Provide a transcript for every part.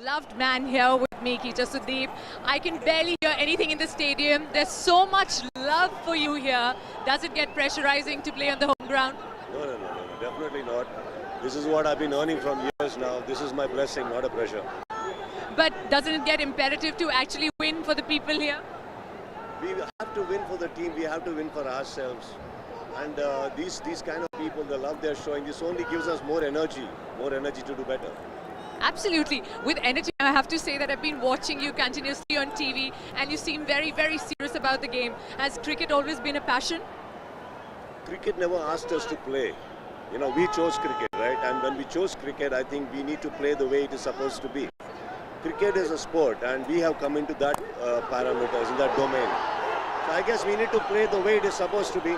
loved man here with me, Keecha Sudeep. I can barely hear anything in the stadium. There's so much love for you here. Does it get pressurizing to play on the home ground? No, definitely not. This is what I've been earning from years now. This is my blessing, not a pressure. But doesn't it get imperative to actually win for the people here? We have to win for the team. We have to win for ourselves. And these kind of people, the love they're showing, this only gives us more energy to do better. Absolutely. With energy, I have to say that I've been watching you continuously on TV and you seem very, very serious about the game. Has cricket always been a passion? Cricket never asked us to play. You know, we chose cricket, right? And when we chose cricket, I think we need to play the way it is supposed to be. Cricket is a sport and we have come into that parameters, in that domain. So I guess we need to play the way it is supposed to be.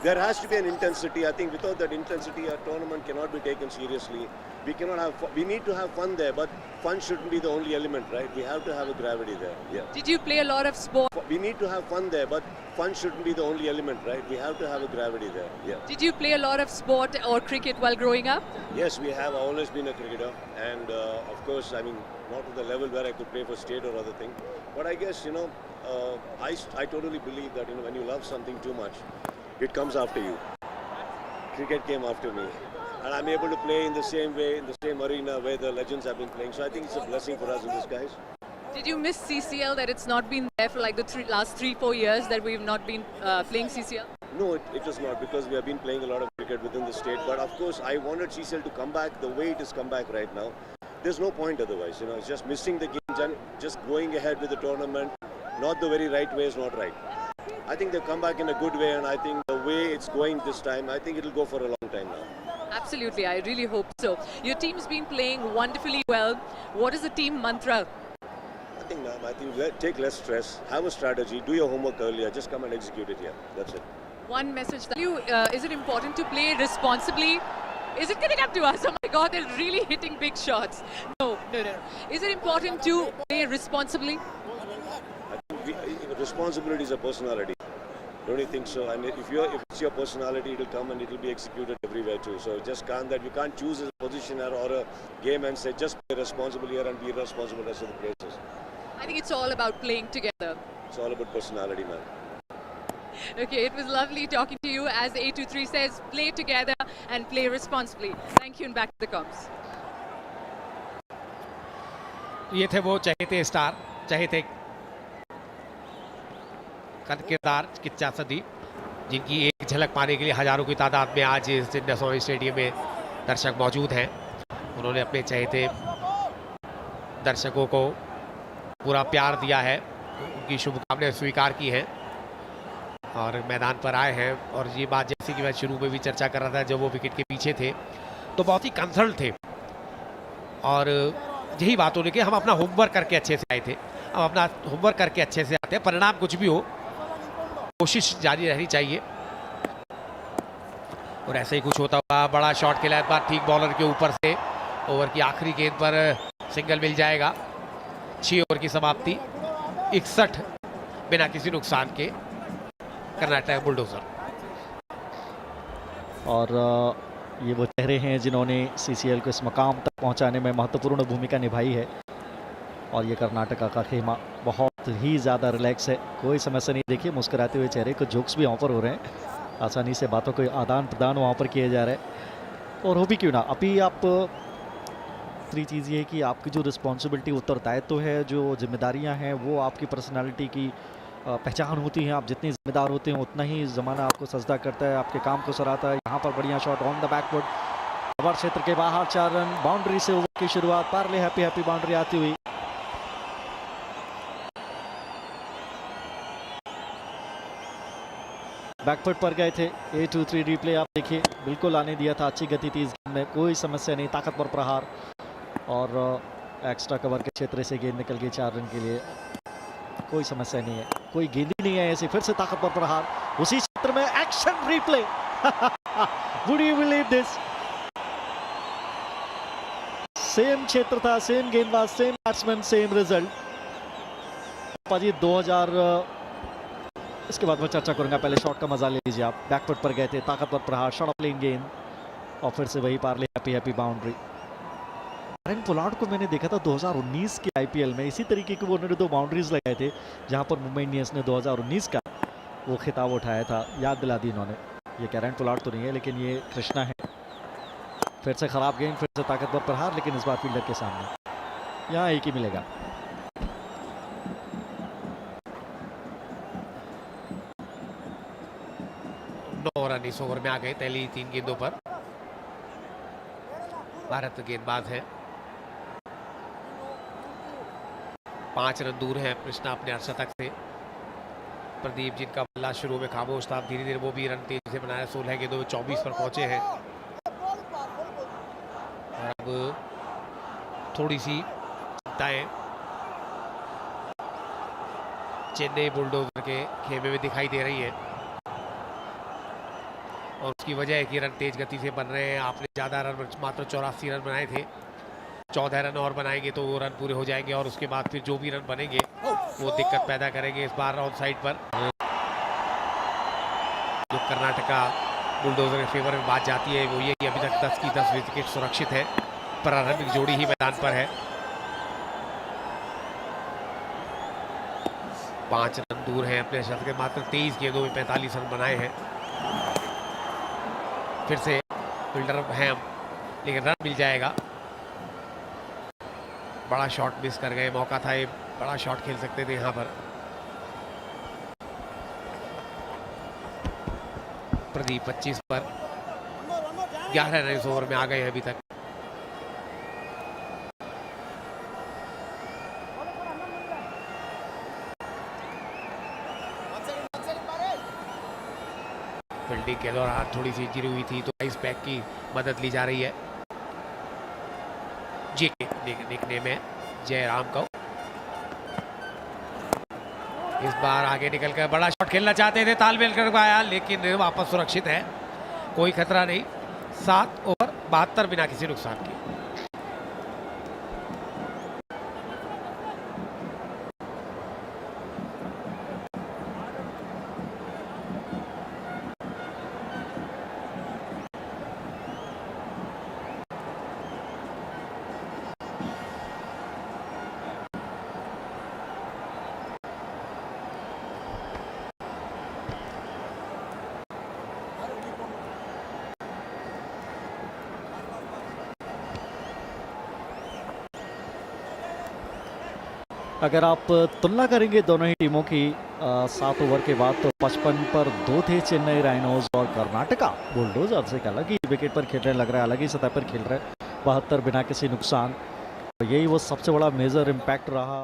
There has to be an intensity. I think without that intensity, a tournament cannot be taken seriously. We need to have fun there, but fun shouldn't be the only element, right? We have to have a gravity there. Yeah. Did you play a lot of sport? We need to have fun there, but fun shouldn't be the only element, right? We have to have a gravity there. Yeah. Did you play a lot of sport or cricket while growing up? Yes, we have always been a cricketer, and of course, I mean, not to the level where I could play for state or other thing. But I guess, you know, I totally believe that, you know, when you love something too much, it comes after you. Cricket came after me. And I'm able to play in the same way, in the same arena where the legends have been playing. So I think it's a blessing for us in disguise. Did you miss CCL, that it's not been there for like the last 3-4 years that we've not been playing CCL? No, it was not, because we have been playing a lot of cricket within the state. But of course, I wanted CCL to come back the way it has come back right now. There's no point otherwise, you know, it's just missing the games and just going ahead with the tournament. Not the very right way is not right. I think they'll come back in a good way, and I think the way it's going this time, I think it'll go for a long time now. Absolutely, I really hope so. Your team's been playing wonderfully well. What is the team mantra? Nothing, ma'am. I think take less stress, have a strategy, do your homework earlier, just come and execute it here. That's it. One message that you, is it important to play responsibly? Is it getting up to us? Oh my God, they're really hitting big shots. No. Is it important to play responsibly? I think responsibility is a personality. Don't you think so? And if it's your personality, it'll come and it'll be executed everywhere too. So just you can't choose a position or a game and say just play responsible here and be responsible rest of the places. I think it's all about playing together. It's all about personality, man. Okay, it was lovely talking to you. As 823 says, play together and play responsibly. Thank you, and back to the comms. ये थे वो चहेते star, चहेते किरदार किच्चा सदीप, जिनकी एक झलक पाने के लिए हजारों की तादाद में आज इस इंडस स्टेडियम में दर्शक मौजूद हैं। उन्होंने अपने चहेते दर्शकों को पूरा प्यार दिया है, उनकी शुभकामनाएं स्वीकार की हैं और मैदान पर आए हैं। और ये बात जैसे कि मैं शुरू में भी चर्चा कर रहा था, जब वो विकेट के पीछे थे तो बहुत ही कंसर्न थे और यही बात होने के हम अपना होमवर्क करके अच्छे से आए थे। हम अपना होमवर्क करके अच्छे से आते हैं, परिणाम कुछ भी हो कोशिश जारी रहनी चाहिए। और ऐसे ही कुछ होता हुआ बड़ा शॉट खेला, इस बार ठीक बॉलर के ऊपर से ओवर की आखिरी गेंद पर सिंगल मिल जाएगा। 6 ओवर की समाप्ति, 61 बिना किसी नुकसान के कर्नाटक बुलडोजर। और ये वो चेहरे हैं जिन्होंने सीसीएल को इस मकाम तक पहुंचाने में महत्वपूर्ण भूमिका निभाई है। और ये कर्नाटका का खेमा बहुत ही ज़्यादा रिलैक्स है, कोई समस्या नहीं। देखिए मुस्कुराते हुए चेहरे, कुछ जोक्स भी वहाँ पर हो रहे हैं, आसानी से बातों को आदान प्रदान वहाँ पर किए जा रहे हैं। और हो भी क्यों ना, अभी आप दूसरी चीज़ ये है कि आपकी जो रिस्पॉन्सिबिलिटी, उत्तरदायित्व है, जो जिम्मेदारियाँ हैं, वो आपकी पर्सनालिटी की पहचान होती है। आप जितनी जिम्मेदार होते हैं उतना ही ज़माना आपको सजदा करता है, आपके काम को सराहता है। यहाँ पर बढ़िया shot on the backward, cover क्षेत्र के बाहर 4 रन, बाउंड्री से ओवर की शुरुआत, पार्ले हैप्पी बाउंड्री आती हुई। बैकफुट पर गए थे। 8-2-3 रिप्ले आप देखिए, बिल्कुल आने दिया था, अच्छी गति थी इस गेंद में, कोई समस्या नहीं, ताकतवर प्रहार और एक्स्ट्रा कवर के क्षेत्र से गेंद निकल गई 4 रन के लिए, कोई समस्या नहीं है, कोई गेंद ही नहीं है ऐसे। फिर से ताकतवर प्रहार उसी क्षेत्र में, action replay. Would you believe this? Same क्षेत्र था, सेम गेंदबाज, सेम बैट्समैन, सेम रिजल्ट। पाजी 2000, इसके बाद मैं चर्चा करूंगा, पहले शॉट का मजा ले लीजिए आप। बैकफुट पर गए थे, ताकतवर प्रहार, शॉर्ट प्लेइंग गेंद और फिर से वही Parle happy boundary. Kieron Pollard को मैंने देखा था 2019 के आईपीएल में, इसी तरीके के वो उन्होंने 2 बाउंड्रीज लगाए थे जहां पर मुंबई इंडियंस ने 2019 का वो खिताब उठाया था, याद दिला दी इन्होंने। ये कैरन पोलार्ड तो नहीं है, लेकिन ये कृष्णा है। फिर से खराब गेंद, फिर से ताकतवर प्रहार, लेकिन इस बार फील्डर के सामने। यहाँ एक ही मिलेगा। नौ रन इस ओवर में आ गए पहली 3 गेंदों पर। भारत गेंदबाज है, 5 रन दूर है कृष्णा अपने अर्धशतक से। प्रदीप जिनका बल्ला शुरू में खामोश था, धीरे धीरे वो भी रन तेजी से बनाया। 16 गेंदों में 24 पर पहुंचे हैं। और अब थोड़ी सी चिंताएं चेन्नई बुलडोजर के खेमे में दिखाई दे रही है, और उसकी वजह है कि रन तेज गति से बन रहे हैं। आपने ज़्यादा रन, मात्र 84 रन बनाए थे, 14 रन और बनाएंगे तो वो रन पूरे हो जाएंगे, और उसके बाद फिर जो भी रन बनेंगे वो दिक्कत पैदा करेंगे। इस बार ऑन साइड पर जो कर्नाटका बुलडोजर के फेवर में बात जाती है वो ये कि अभी तक 10 की 10 विकेट सुरक्षित है, प्रारंभिक जोड़ी ही मैदान पर है। 5 रन दूर है अपने शतक के, मात्र 23 गेंदों में 45 रन बनाए हैं। फिर से फील्डर हैं हम, लेकिन रन मिल जाएगा। बड़ा शॉट मिस कर गए, मौका था ये, बड़ा शॉट खेल सकते थे यहाँ पर। प्रदीप 25 पर 11 रन इस ओवर में आ गए हैं अभी तक। फील्डिंग के दौरान थोड़ी सी इंजरी हुई थी, तो आइस पैक की मदद ली जा रही है। जेके निकनेम है जयराम का। इस बार आगे निकलकर बड़ा शॉट खेलना चाहते थे, तालमेल कर पाया, लेकिन वापस सुरक्षित है, कोई खतरा नहीं। 7 ओवर 72 बिना किसी नुकसान के। अगर आप तुलना करेंगे दोनों ही टीमों की 7 ओवर के बाद, तो 55 पर 2 थे चेन्नई राइनोज, और कर्नाटका बुलडोजर्स एक अलग ही विकेट पर खेल रहे, लग रहा है अलग ही सतह पर खेल रहे, 72 बिना किसी नुकसान। तो यही वो सबसे बड़ा मेजर इम्पैक्ट रहा।